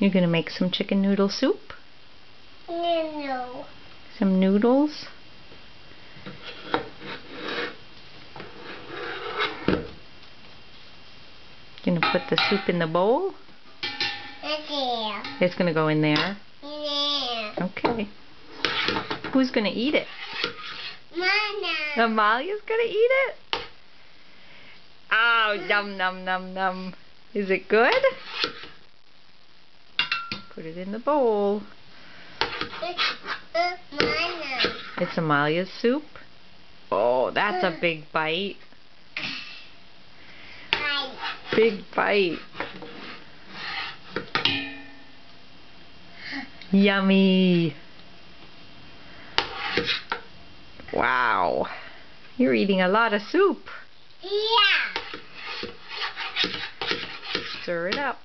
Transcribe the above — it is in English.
You're going to make some chicken noodle soup? No. Some noodles? Going to put the soup in the bowl? Yeah. It's going to go in there? Yeah. Okay. Who's going to eat it? Mama. Amalia's going to eat it? Oh, num num num num. Is it good? Put it in the bowl. Mama. It's Amalia's soup? Oh, that's a big bite. Big bite. Yummy. Wow. You're eating a lot of soup. Yeah. Stir it up.